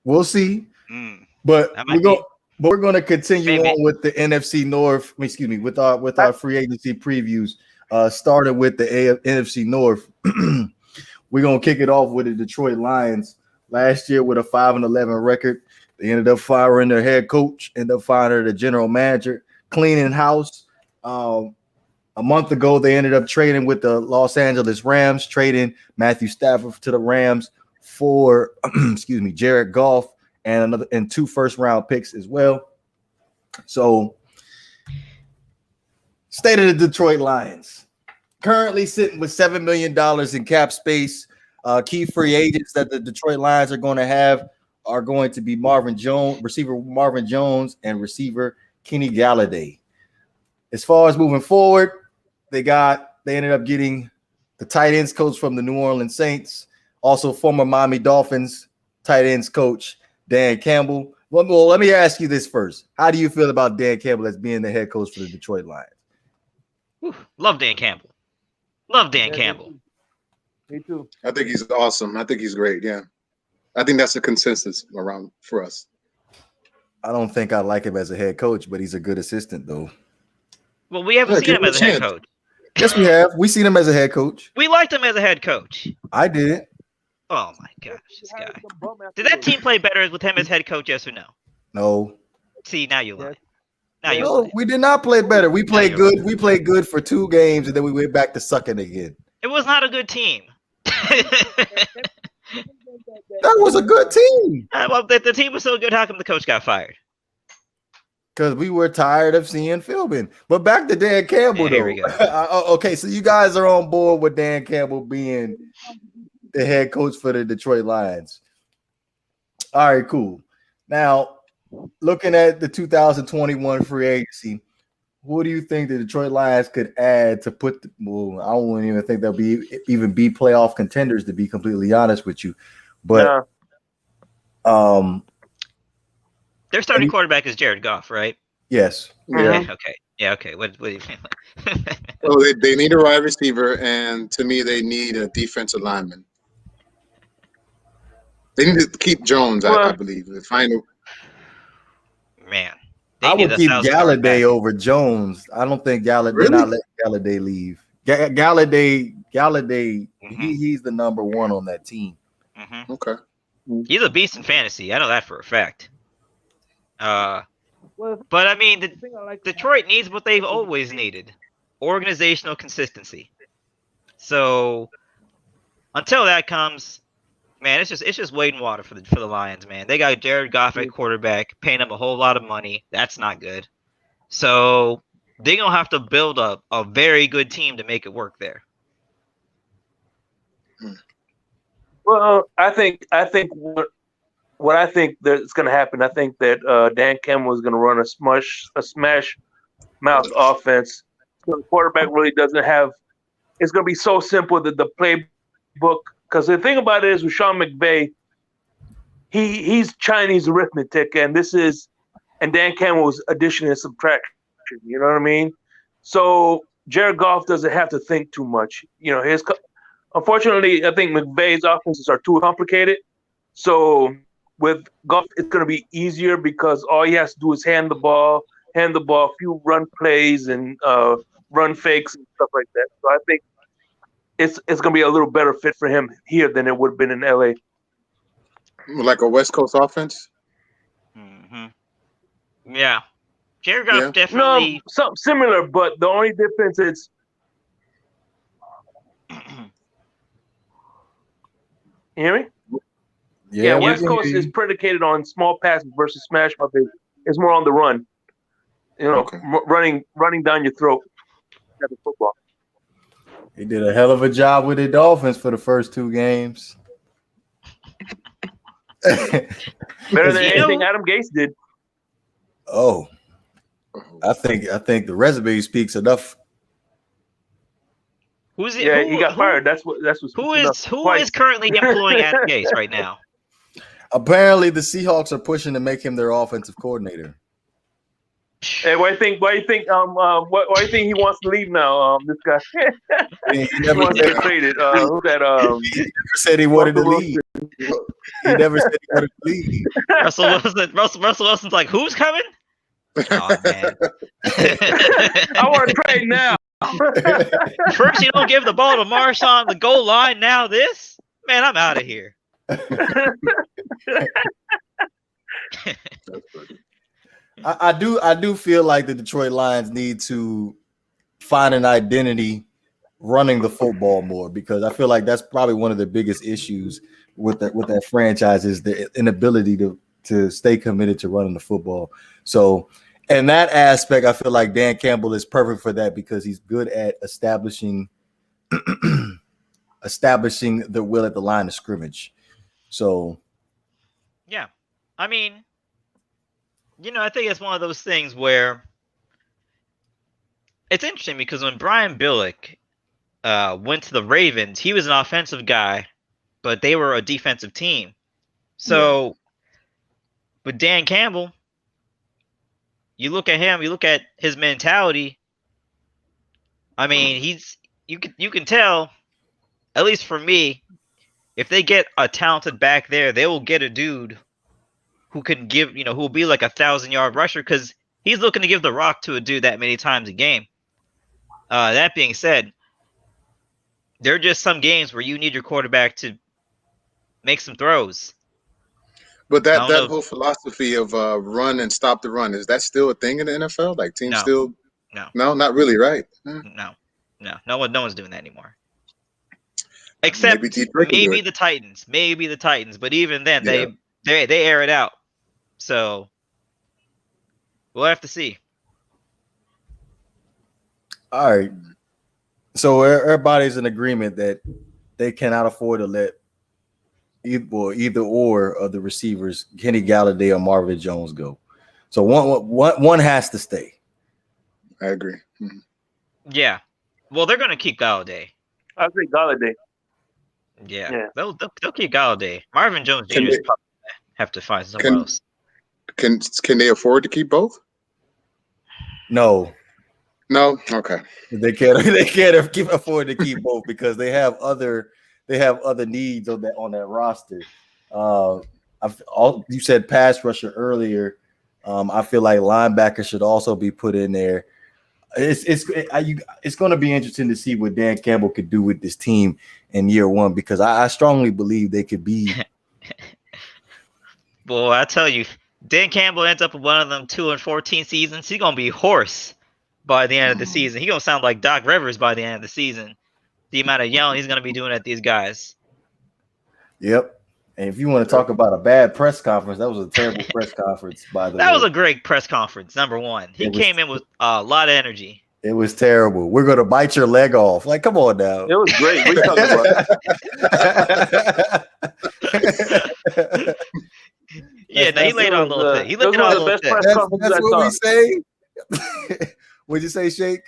We'll see. But we're going to continue on with the NFC North. Excuse me, with our free agency previews. Started with the NFC North. We're gonna kick it off with the Detroit Lions. Last year with a 5-11 record, they ended up firing their head coach, ended up firing the general manager, cleaning house. A month ago, they ended up trading with the Los Angeles Rams, trading Matthew Stafford to the Rams for, Jared Goff and 2 first-round picks as well. So, state of the Detroit Lions. Currently sitting with $7 million in cap space. Key free agents that the Detroit Lions are going to have are going to be receiver Marvin Jones, and receiver Kenny Galladay. As far as moving forward, they ended up getting the tight ends coach from the New Orleans Saints, also former Miami Dolphins tight ends coach Dan Campbell. Well, let me ask you this first. How do you feel about Dan Campbell as being the head coach for the Detroit Lions? Love Dan Campbell. Love Dan Campbell. Me too. I think he's awesome. I think he's great. Yeah. I think that's a consensus around for us. I don't think I like him as a head coach, but he's a good assistant, though. Well, we haven't seen him as a head coach. Yes, we have. We seen him as a head coach. We liked him as a head coach. I did. Oh my gosh, this guy. Did that team play better with him as head coach? Yes or no? No. See, now you lie. No, we did not play better. We played good. We played good for 2 games, and then we went back to sucking again. It was not a good team. That was a good team. Well, the team was so good, how come the coach got fired? Because we were tired of seeing Philbin. But back to Dan Campbell, though. Here we go. Okay, so you guys are on board with Dan Campbell being the head coach for the Detroit Lions. All right, cool. Now, looking at the 2021 free agency, who do you think the Detroit Lions could add to put? I wouldn't even think they'll even be playoff contenders, to be completely honest with you. But their starting quarterback is Jared Goff, right? Yes. Yeah. Okay. Yeah. Okay. What do you think? Well, they need a wide receiver, and to me, they need a defensive lineman. They need to keep Jones, I believe. The final. Man, I would keep Galladay over Jones. I don't think Galladay. Really? They're not letting Galladay leave. Galladay. He's the number 1 on that team. Mm-hmm. Okay. He's a beast in fantasy. I know that for a fact. But I mean, Detroit needs what they've always needed: organizational consistency. So until that comes, man, it's just waiting water for the Lions, man. They got Jared Goff at quarterback, paying him a whole lot of money. That's not good. So they're gonna have to build up a very good team to make it work there. Well, I think what I think that's going to happen. I think that Dan Campbell is going to run a smash mouth offense. So the quarterback really doesn't have. It's going to be so simple that the playbook. Because the thing about it is with Sean McVay, he's Chinese arithmetic, and Dan Campbell's addition and subtraction. You know what I mean? So Jared Goff doesn't have to think too much. You know, unfortunately, I think McVay's offenses are too complicated. So with Goff, it's going to be easier because all he has to do is hand the ball, a few run plays and run fakes and stuff like that. So I think it's going to be a little better fit for him here than it would have been in LA. Like a West Coast offense? Mm-hmm. Yeah. Jared Goff definitely. No, something similar, but the only difference is. You hear me? Yeah, West Coast is predicated on small passes versus smash mouth. It's more on the run. You know, running down your throat at the football. He did a hell of a job with the Dolphins for the first 2 games. Better than anything Adam Gase did. Oh, I think the resume speaks enough. Who's it? Yeah, he got fired. That's what. Who is currently employing Adam Gase right now? Apparently, the Seahawks are pushing to make him their offensive coordinator. Hey, why do you think? Why do you think? Why do you think he wants to leave now? This guy. He He never wants to said, get traded. Who that? he never said he wanted to leave. He never said he wanted to leave. Russell Wilson's like, who's coming? Oh man. I want to trade now. First, you don't give the ball to Marshawn the goal line. Now this, man, I'm out of here. I do feel like the Detroit Lions need to find an identity running the football more, because I feel like that's probably one of the biggest issues with that franchise is the inability to stay committed to running the football. So in that aspect, I feel like Dan Campbell is perfect for that, because he's good at establishing the will at the line of scrimmage. So yeah, I mean, I think it's one of those things where it's interesting, because when Brian Billick went to the Ravens, he was an offensive guy, but they were a defensive team. So with Dan Campbell, you look at him, you look at his mentality. I mean, you can tell, at least for me, if they get a talented back there, they will get a dude who can give, who will be like 1,000-yard rusher, because he's looking to give the rock to a dude that many times a game. That being said, there are just some games where you need your quarterback to make some throws. But that whole philosophy of run and stop the run, is that still a thing in the NFL? Like teams still? No, not really, right? No one's doing that anymore. Except maybe the Titans, but even then they air it out. So we'll have to see. All right. So everybody's in agreement that they cannot afford to let either or of the receivers, Kenny Galladay or Marvin Jones, go. So one has to stay. I agree. Mm-hmm. Yeah. Well, they're going to keep Galladay. I think Galladay. Yeah. They'll keep Galladay. Marvin Jones Jr. probably have to find somewhere else. Can they afford to keep both? No. Okay. They can't afford to keep both, because they have other needs on that roster. You said pass rusher earlier. I feel like linebacker should also be put in there. It's going to be interesting to see what Dan Campbell could do with this team in year one, because I strongly believe they could be. Boy, I tell you, Dan Campbell ends up with one of them 2-14 seasons. He's going to be hoarse by the end of the season. He's going to sound like Doc Rivers by the end of the season. The amount of yelling he's going to be doing at these guys. Yep. And if you want to talk about a bad press conference, that was a terrible press conference, by the way. That was a great press conference, number one. He came in with a lot of energy. It was terrible. We're going to bite your leg off. Like, come on now. It was great. What are you talking about? Yeah, he laid on a little bit. He laid on a little bit. That's what we say. What'd you say, Shake?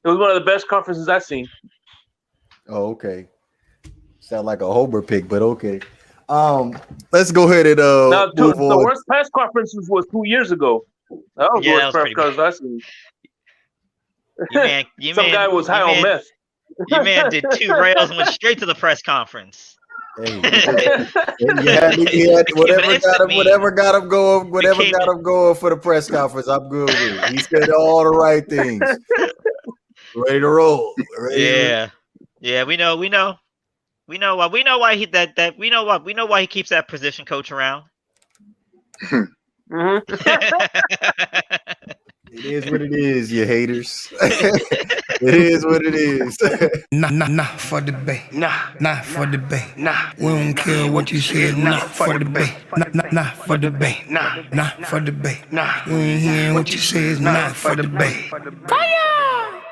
It was one of the best conferences I've seen. Oh, okay. Sound like a Homer pick, but okay. Let's go ahead and move on. The worst press conferences was 2 years ago. That was the worst press conference I've seen. Some guy was high on meth. Your man did 2 rails and went straight to the press conference. Hey, he had whatever got him going for the press conference. I'm good with it. He said all the right things. Ready to roll. Yeah, we know why he keeps that position coach around. Mm-hmm. It is what it is, you haters. It is what it is. Nah, for the bay. Nah, for the bay. Nah, we don't care what you said. Nah, for the bay. Nah, for the bay. Nah, for the bay. Nah, we ain't hearing what you said. Nah, for the bay. Fire!